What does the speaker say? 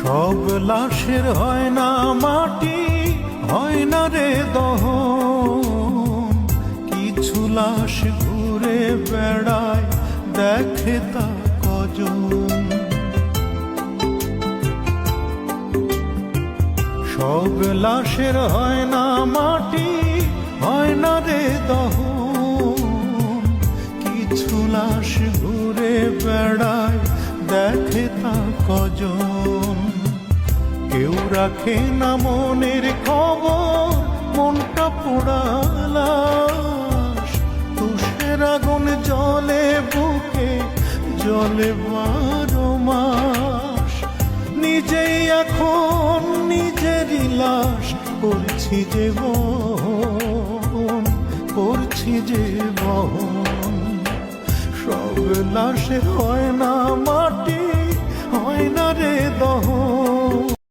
সব লাশের হয় না মাটি, হয় না রে দহন। কিছু লাশ ঘুরে বেড়ায়, দেখে তা কজন। সব লাশের হয় না মাটি, হয় না রে দহন। কিছু লাশ ঘুরে বেড়ায়, দেখে তা কজন। কেউ রাখে না মনের খবর, মনটা পোড়া লাশ। তুষের আগুন জ্বলে বুকে, জ্বলে 12 মাস। নিজেই এখন নিজেরই লাশ করছি যে বহন, করছি যে বহন। সব লাশের হয় না মাটি, হয় না রে দহন।